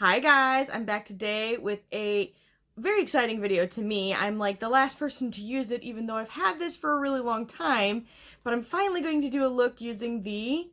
Hi guys, I'm back today with a very exciting video to me. I'm like the last person to use it even though I've had this for a really long time, but I'm finally going to do a look using the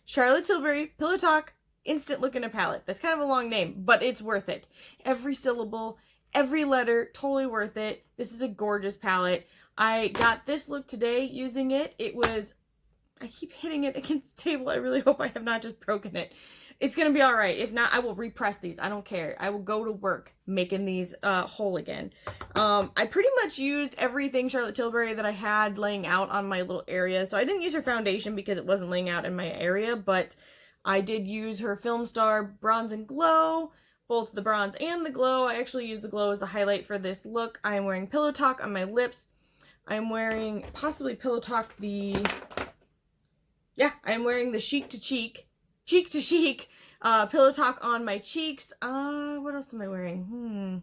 Charlotte Tilbury Pillow Talk Instant Look in a Palette. That's kind of a long name, but it's worth it. Every syllable, every letter, totally worth it. This is a gorgeous palette. I got this look today using it. I keep hitting it against the table. I really hope I have not just broken it. It's gonna be alright. If not, I will repress these. I don't care. I will go to work making these whole again. I pretty much used everything Charlotte Tilbury that I had laying out on my little area. So I didn't use her foundation because it wasn't laying out in my area, but I did use her Film Star Bronze and Glow, both the bronze and the glow. I actually used the glow as the highlight for this look. I am wearing Pillow Talk on my lips. I'm wearing possibly Pillow Talk I'm wearing the cheek to cheek Pillow Talk on my cheeks. What else am I wearing?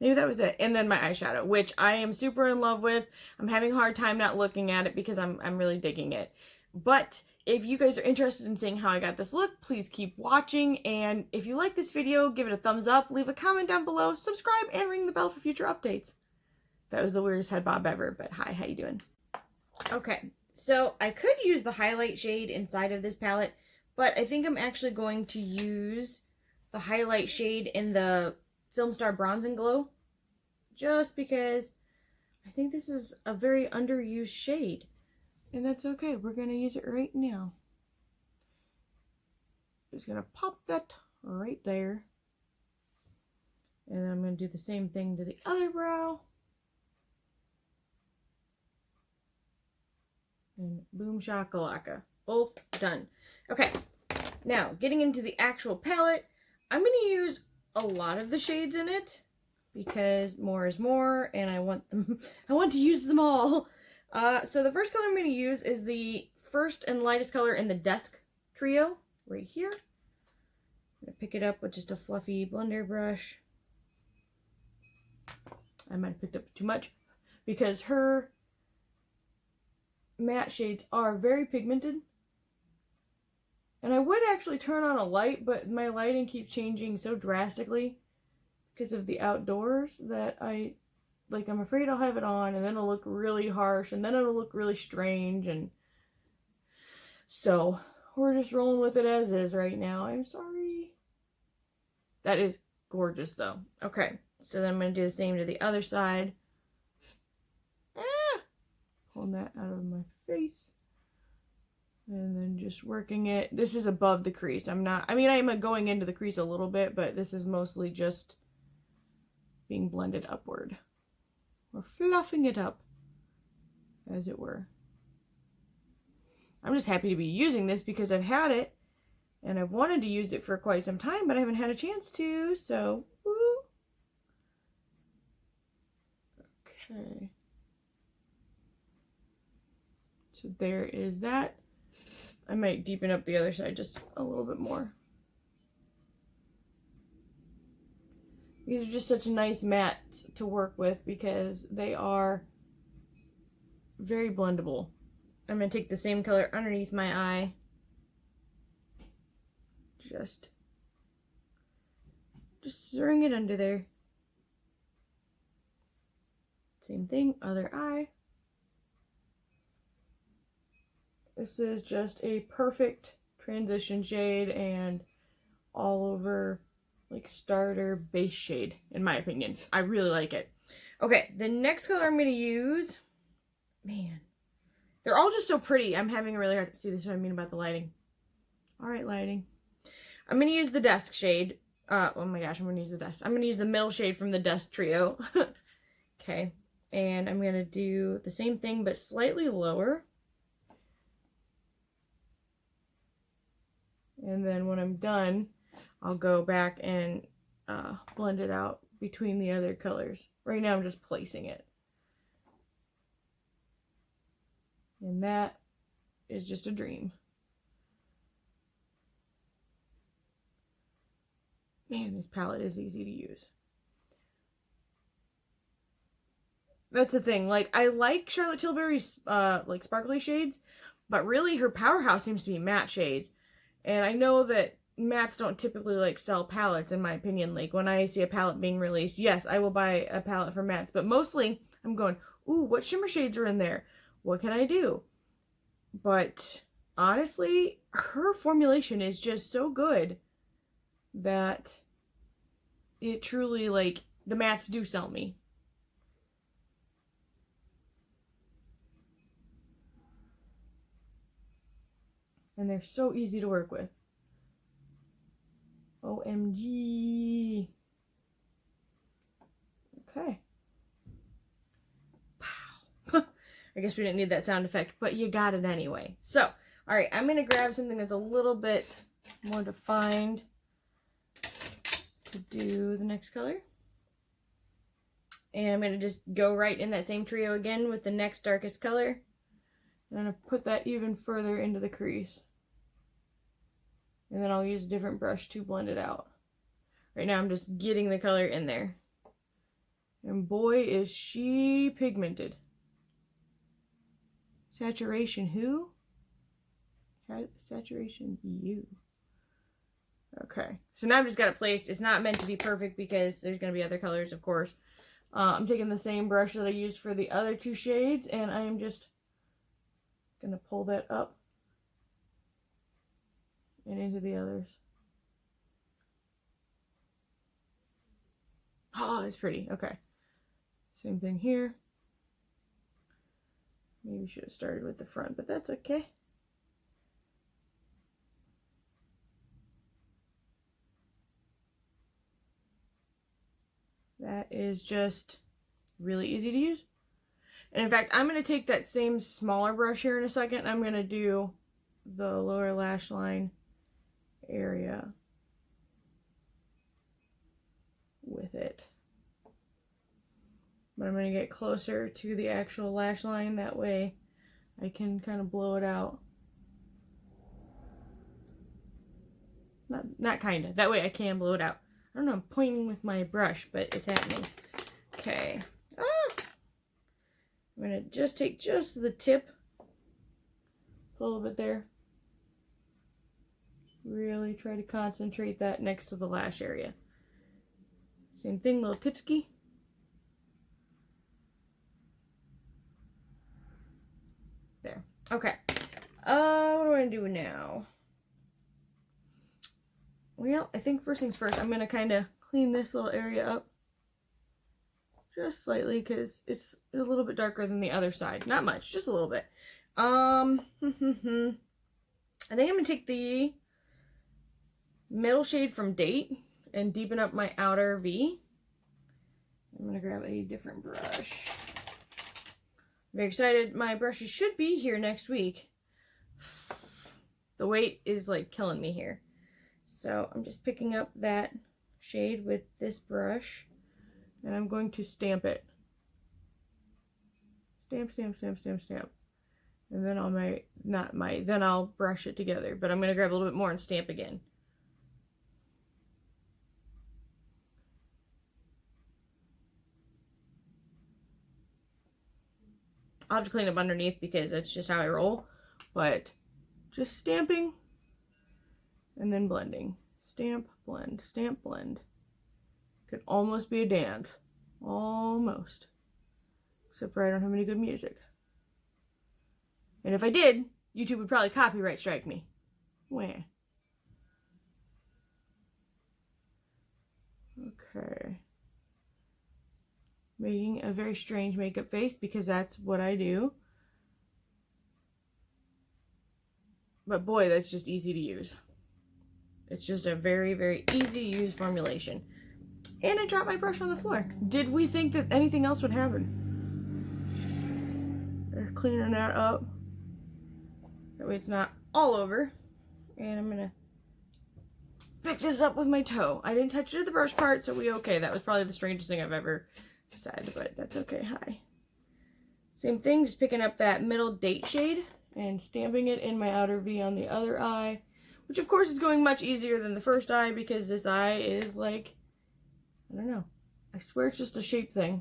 Maybe that was it. And then my eyeshadow, which I am super in love with. I'm having a hard time not looking at it because I'm really digging it. But if you guys are interested in seeing how I got this look, please keep watching. And if you like this video, give it a thumbs up, leave a comment down below, subscribe, and ring the bell for future updates. That was the weirdest head bob ever, but hi, how you doing? Okay. So I could use the highlight shade inside of this palette, but I think I'm actually going to use the highlight shade in the Film Star Bronze and Glow, just because I think this is a very underused shade, and that's okay. We're going to use it right now. Just going to pop that right there, and then I'm going to do the same thing to the other brow. And boom shakalaka. Both done. Okay, now getting into the actual palette, I'm going to use a lot of the shades in it because more is more and I want to use them all. So the first color I'm going to use is the first and lightest color in the Desk trio right here. I'm going to pick it up with just a fluffy blender brush. I might have picked up too much because her matte shades are very pigmented, and I would actually turn on a light, but my lighting keeps changing so drastically because of the outdoors that I'm afraid I'll have it on and then it'll look really harsh and then it'll look really strange, and so we're just rolling with it as is right now. I'm sorry. That is gorgeous though. Okay, so then I'm going to do the same to the other side. Pulling that out of my face. And then just working it. This is above the crease. I am going into the crease a little bit, but this is mostly just being blended upward. We're fluffing it up, as it were. I'm just happy to be using this because I've had it, and I've wanted to use it for quite some time, but I haven't had a chance to, so woo! Okay. So there is that. I might deepen up the other side just a little bit more. These are just such a nice matte to work with because they are very blendable. I'm going to take the same color underneath my eye. Just throwing it under there. Same thing, other eye. This is just a perfect transition shade and all over like starter base shade, in my opinion. I really like it. Okay, the next color I'm going to use, man, they're all just so pretty. I'm having a really hard to see. This is what I mean about the lighting. All right, lighting. I'm going to use the Desk shade. Oh my gosh, I'm going to use the Desk. I'm going to use the middle shade from the Desk trio. Okay, and I'm going to do the same thing but slightly lower. And then when I'm done, I'll go back and blend it out between the other colors. Right now I'm just placing it. And that is just a dream. Man, this palette is easy to use. That's the thing. Like, I like Charlotte Tilbury's sparkly shades, but really her powerhouse seems to be matte shades. And I know that mattes don't typically like sell palettes, in my opinion. Like when I see a palette being released, yes, I will buy a palette for mattes, but mostly I'm going, ooh, what shimmer shades are in there? What can I do? But honestly, her formulation is just so good that it truly, like, the mattes do sell me. And they're so easy to work with. OMG. Okay. Pow. I guess we didn't need that sound effect, but you got it anyway. So, alright, I'm going to grab something that's a little bit more defined to do the next color. And I'm going to just go right in that same trio again with the next darkest color. And I'm going to put that even further into the crease. And then I'll use a different brush to blend it out. Right now I'm just getting the color in there. And boy, is she pigmented. Saturation who? Saturation you. Okay, so now I've just got it placed. It's not meant to be perfect because there's going to be other colors, of course. I'm taking the same brush that I used for the other two shades, and I am just going to pull that up and into the others. Oh, it's pretty. Okay. Same thing here. Maybe should have started with the front, but that's okay. That is just really easy to use. And in fact, I'm going to take that same smaller brush here in a second. I'm going to do the lower lash line area with it. But I'm going to get closer to the actual lash line. That way I can kind of blow it out. Not kind of. That way I can blow it out. I don't know, I'm pointing with my brush, but it's happening. Okay. Ah! I'm going to just take just the tip. A little bit there. Really try to concentrate that next to the lash area. Same thing, little tipski. There. Okay. What do I do now? Well, I think first things first, I'm going to kind of clean this little area up. Just slightly, because it's a little bit darker than the other side. Not much, just a little bit. I think I'm going to take the middle shade from Date and deepen up my outer V. I'm going to grab a different brush. Very excited. My brushes should be here next week. The weight is like killing me here. So I'm just picking up that shade with this brush and I'm going to stamp it. Stamp, stamp, stamp, stamp, stamp. And then then I'll brush it together. But I'm going to grab a little bit more and stamp again. I'll have to clean up underneath because that's just how I roll. But just stamping and then blending. Stamp, blend, stamp, blend. Could almost be a dance. Almost. Except for I don't have any good music. And if I did, YouTube would probably copyright strike me. Wah. Okay. Making a very strange makeup face because that's what I do. But boy, that's just easy to use. It's just a very, very easy to use formulation. And I dropped my brush on the floor. Did we think that anything else would happen? Just cleaning that up. That way it's not all over. And I'm gonna pick this up with my toe. I didn't touch it at the brush part, so we okay. That was probably the strangest thing I've ever said, but that's okay. Hi. Same thing, just picking up that middle Date shade and stamping it in my outer V on the other eye. Which of course is going much easier than the first eye because this eye is like, I don't know. I swear it's just a shape thing.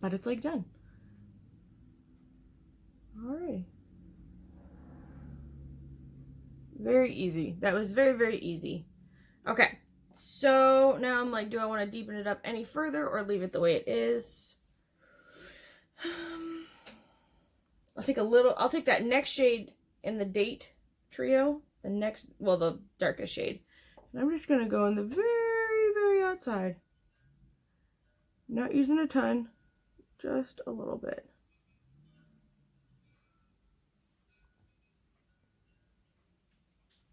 But it's like done. Alright. Very easy. That was very, very easy. Okay. So now I'm like, do I want to deepen it up any further or leave it the way it is? I'll take that next shade in the Date trio. The darkest shade. And I'm just going to go on the very, very outside. Not using a ton, just a little bit.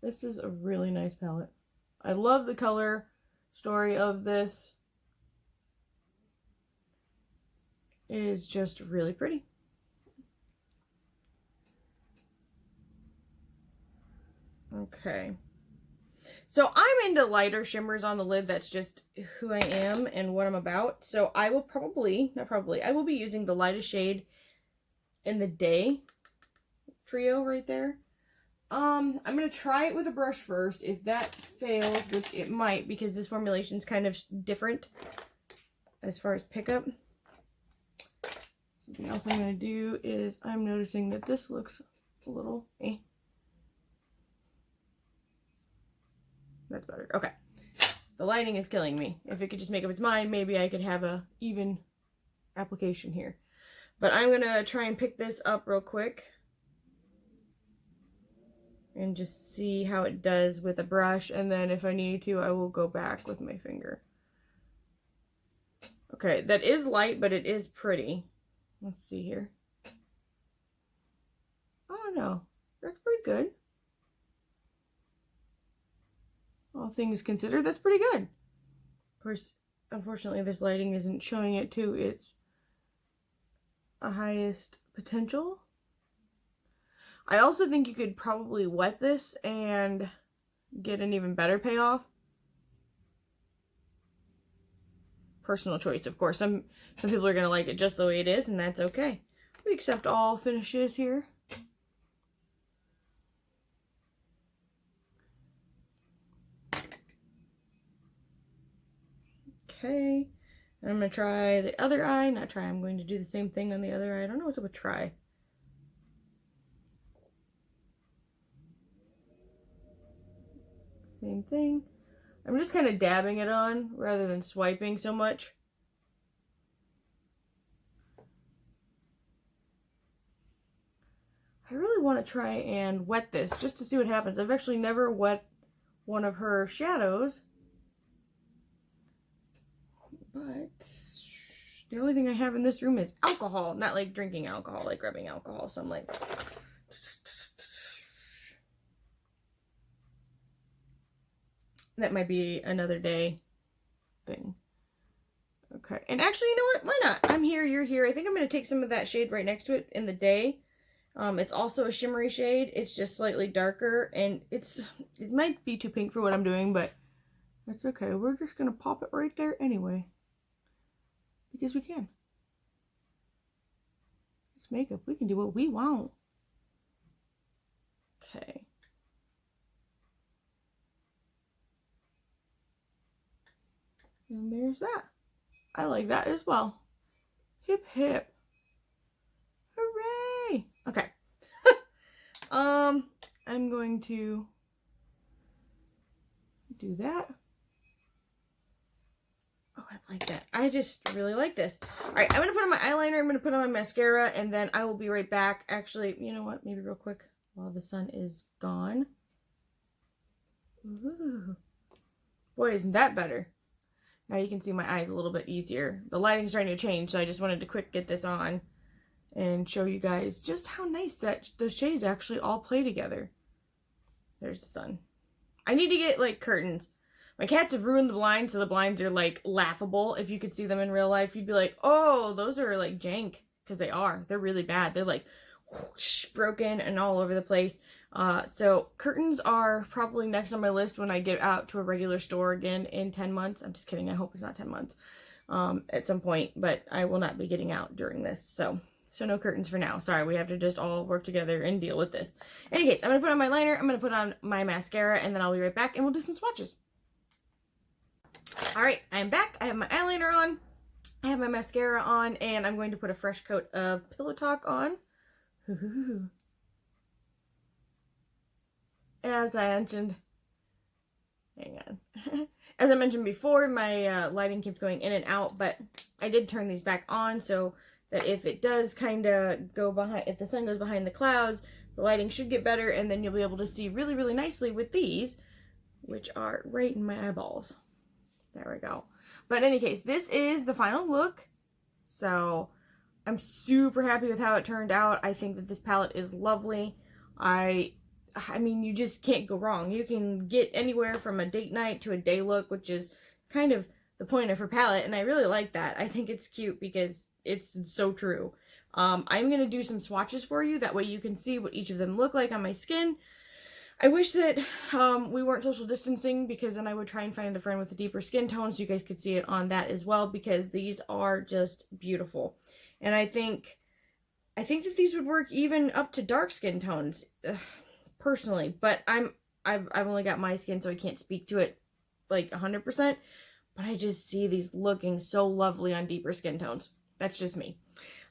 This is a really nice palette. I love the color story of this. It is just really pretty. Okay. So I'm into lighter shimmers on the lid. That's just who I am and what I'm about. So I will I will be using the lightest shade in the Day trio right there. I'm going to try it with a brush first. If that fails, which it might because this formulation is kind of different as far as pickup. Something else I'm going to do is I'm noticing that this looks a little That's better. Okay. The lighting is killing me. If it could just make up its mind, maybe I could have a even application here. But I'm going to try and pick this up real quick. And just see how it does with a brush. And then if I need to, I will go back with my finger. Okay, that is light, but it is pretty. Let's see here. Oh no, that's pretty good. All things considered, that's pretty good. Of course, unfortunately, this lighting isn't showing it to its highest potential. I also think you could probably wet this and get an even better payoff. Personal choice, of course. Some people are going to like it just the way it is, and that's okay. We accept all finishes here. Okay. And I'm going to try the other eye. Not try, I'm going to do the same thing on the other eye. I don't know what's up with try. Same thing. I'm just kind of dabbing it on rather than swiping so much. I really want to try and wet this just to see what happens. I've actually never wet one of her shadows. But the only thing I have in this room is alcohol. Not like drinking alcohol, like rubbing alcohol. So I'm like... That might be another day thing. Okay. And actually, you know what? Why not? I'm here, you're here. I think I'm going to take some of that shade right next to it in the Day. It's also a shimmery shade. It's just slightly darker. And it might be too pink for what I'm doing, but that's okay. We're just going to pop it right there anyway. Because we can. It's makeup. We can do what we want. Okay. And there's that. I like that as well. Hip hip. Hooray! Okay. I'm going to do that. Oh, I like that. I just really like this. Alright, I'm going to put on my eyeliner. I'm going to put on my mascara. And then I will be right back. Actually, you know what? Maybe real quick while the sun is gone. Ooh. Boy, isn't that better? Now you can see my eyes a little bit easier. The lighting's starting to change, so I just wanted to quick get this on and show you guys just how nice that those shades actually all play together. There's the sun. I need to get like curtains. My cats have ruined the blinds, so the blinds are like laughable. If you could see them in real life, you'd be like, oh, those are like jank, because they are. They're really bad. They're like whoosh, broken and all over the place. So curtains are probably next on my list when I get out to a regular store again in 10 months. I'm just kidding. I hope it's not 10 months at some point, but I will not be getting out during this. So no curtains for now. Sorry, we have to just all work together and deal with this. In any case, I'm going to put on my liner, I'm going to put on my mascara, and then I'll be right back and we'll do some swatches. Alright, I'm back. I have my eyeliner on, I have my mascara on, and I'm going to put a fresh coat of Pillow Talk on. As I mentioned, hang on. As I mentioned before, my lighting keeps going in and out, but I did turn these back on so that if it does kind of go behind, if the sun goes behind the clouds, the lighting should get better, and then you'll be able to see really, really nicely with these, which are right in my eyeballs. There we go. But in any case, this is the final look. So I'm super happy with how it turned out. I think that this palette is lovely. I mean, you just can't go wrong. You can get anywhere from a date night to a day look, which is kind of the point of her palette, and I really like that. I think it's cute because it's so true. I'm going to do some swatches for you. That way you can see what each of them look like on my skin. I wish that we weren't social distancing, because then I would try and find a friend with a deeper skin tone so you guys could see it on that as well, because these are just beautiful. And I think that these would work even up to dark skin tones, personally. But I've only got my skin, so I can't speak to it like 100%. But I just see these looking so lovely on deeper skin tones. That's just me.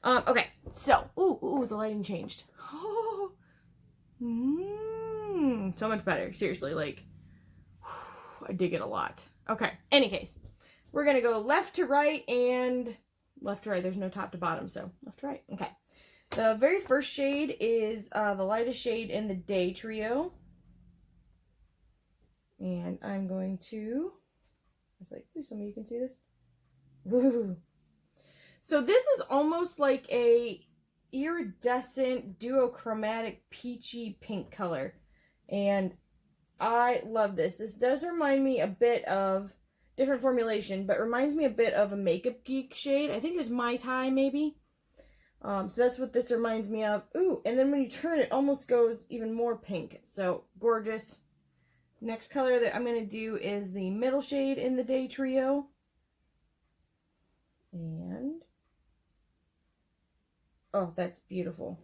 Okay, so, ooh, the lighting changed. Oh, so much better. Seriously, like, I dig it a lot. Okay, any case, we're gonna go left to right and left to right. There's no top to bottom, so left to right. Okay. The very first shade is the lightest shade in the Day Trio. And I'm going to, I was like, please tell me you can see this. Woo. So this is almost like a iridescent duochromatic peachy pink color. And I love this. This does remind me a bit of, different formulation, but reminds me a bit of a Makeup Geek shade. I think it was Mai Tai, maybe. So that's what this reminds me of. Ooh, and then when you turn it, almost goes even more pink. So gorgeous. Next color that I'm going to do is the middle shade in the Day Trio. And, oh, that's beautiful.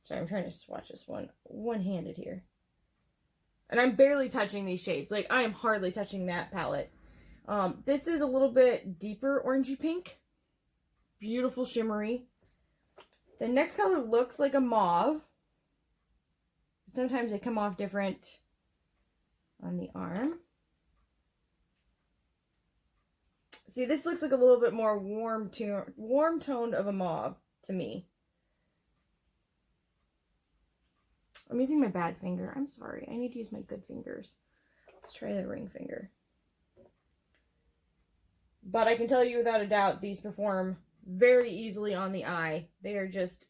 Sorry, I'm trying to swatch this one-handed here. And I'm barely touching these shades. Like, I am hardly touching that palette. This is a little bit deeper orangey pink. Beautiful shimmery. The next color looks like a mauve. Sometimes they come off different on the arm. See, this looks like a little bit more warm toned of a mauve to me. I'm using my bad finger. I'm sorry. I need to use my good fingers. Let's try the ring finger. But I can tell you without a doubt, these perform very easily on the eye. They are just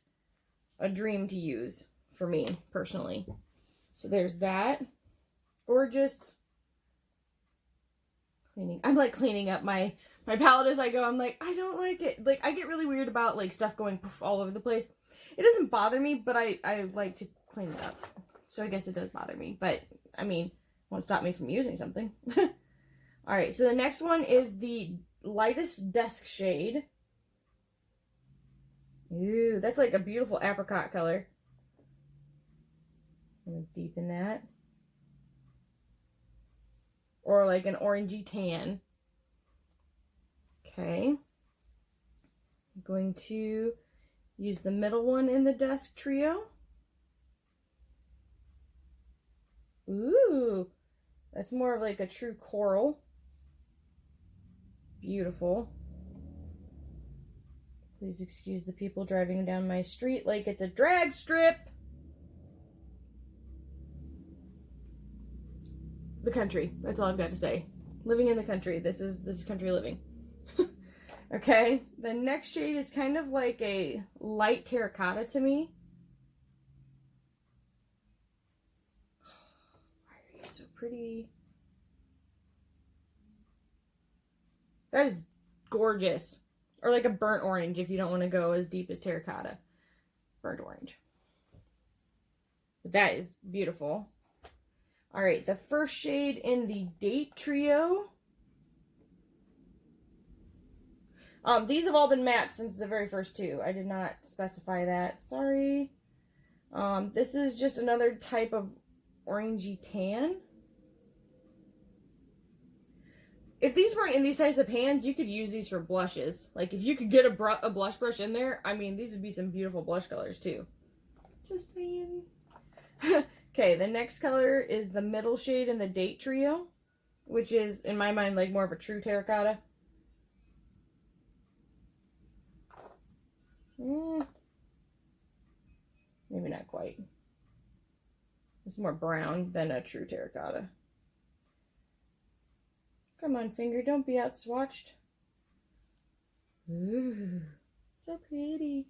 a dream to use for me, personally. So there's that. Gorgeous. I'm like cleaning up my palette as I go. I'm like, I don't like it. Like, I get really weird about like stuff going poof all over the place. It doesn't bother me, but I like to clean it up. So I guess it does bother me. But, I mean, won't stop me from using something. Alright, so the next one is the lightest desk shade. Ooh, that's like a beautiful apricot color. I'm going to deepen that. Or like an orangey tan. Okay. I'm going to use the middle one in the Desk Trio. Ooh, that's more of like a true coral. Beautiful. Please excuse the people driving down my street like it's a drag strip. The country. That's all I've got to say. Living in the country. This is country living. Okay. The next shade is kind of like a light terracotta to me. Why are you so pretty? That is gorgeous. Or like a burnt orange if you don't want to go as deep as terracotta. Burnt orange. But that is beautiful. Alright, the first shade in the Date Trio. These have all been matte since the very first two. I did not specify that. Sorry. This is just another type of orangey tan. If these weren't in these types of pans, you could use these for blushes. Like, if you could get a blush brush in there, I mean, these would be some beautiful blush colors, too. Just saying. Okay, the next color is the middle shade in the Date Trio, which is, in my mind, like more of a true terracotta. Maybe not quite. It's more brown than a true terracotta. Come on, finger, don't be outswatched. Ooh, so pretty.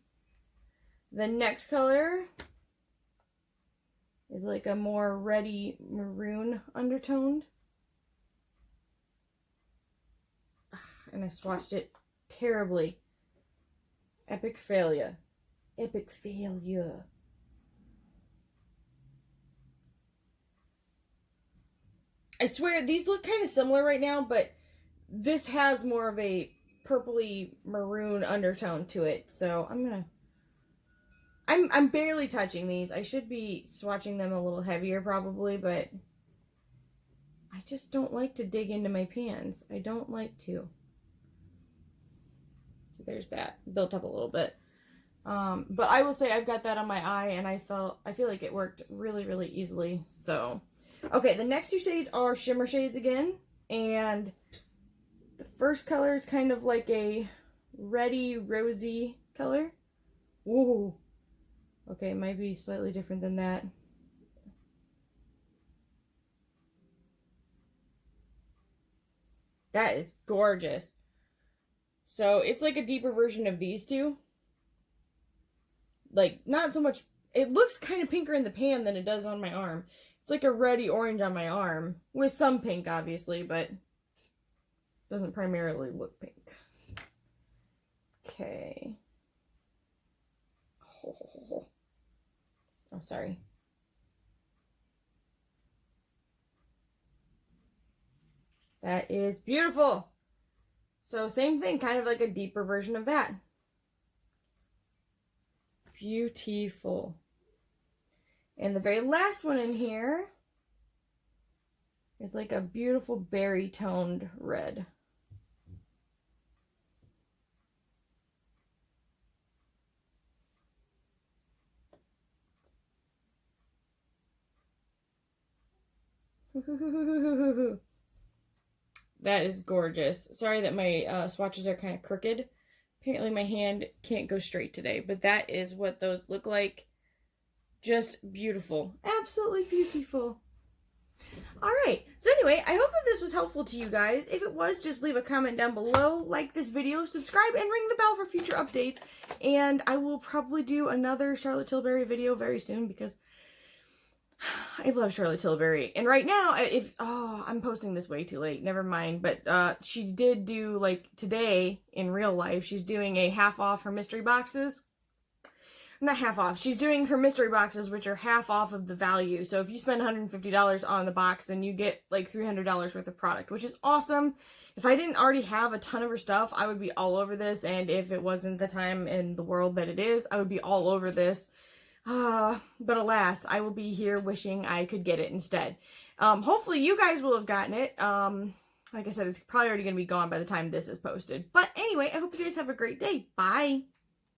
The next color is like a more reddy maroon undertoned. And I swatched it terribly. Epic failure. Epic failure. I swear, these look kind of similar right now, but this has more of a purpley maroon undertone to it. So I'm barely touching these. I should be swatching them a little heavier probably, but I just don't like to dig into my pans. I don't like to. So there's that. Built up a little bit. But I will say I've got that on my eye, and I feel like it worked really, really easily. So, okay, the next two shades are shimmer shades again, and the first color is kind of like a reddy, rosy color. Ooh. Okay, it might be slightly different than that. That is gorgeous. So it's like a deeper version of these two. Like, not so much, it looks kind of pinker in the pan than it does on my arm. It's like a reddy orange on my arm, with some pink obviously, but doesn't primarily look pink. Okay. Oh, sorry. That is beautiful. So same thing, kind of like a deeper version of that. Beautiful. And the very last one in here is like a beautiful berry toned red. That is gorgeous. Sorry that my swatches are kind of crooked. Apparently my hand can't go straight today, but that is what those look like. Just beautiful. Absolutely beautiful. Alright, so anyway, I hope that this was helpful to you guys. If it was, just leave a comment down below, like this video, subscribe, and ring the bell for future updates. And I will probably do another Charlotte Tilbury video very soon because I love Charlotte Tilbury. And right now, I'm posting this way too late, never mind. But she did do, like, today, in real life, she's doing a half off her mystery boxes. Not half off. She's doing her mystery boxes, which are half off of the value. So if you spend $150 on the box, then you get like $300 worth of product, which is awesome. If I didn't already have a ton of her stuff, I would be all over this. And if it wasn't the time in the world that it is, I would be all over this. But alas, I will be here wishing I could get it instead. Hopefully you guys will have gotten it. Like I said, it's probably already going to be gone by the time this is posted. But anyway, I hope you guys have a great day. Bye!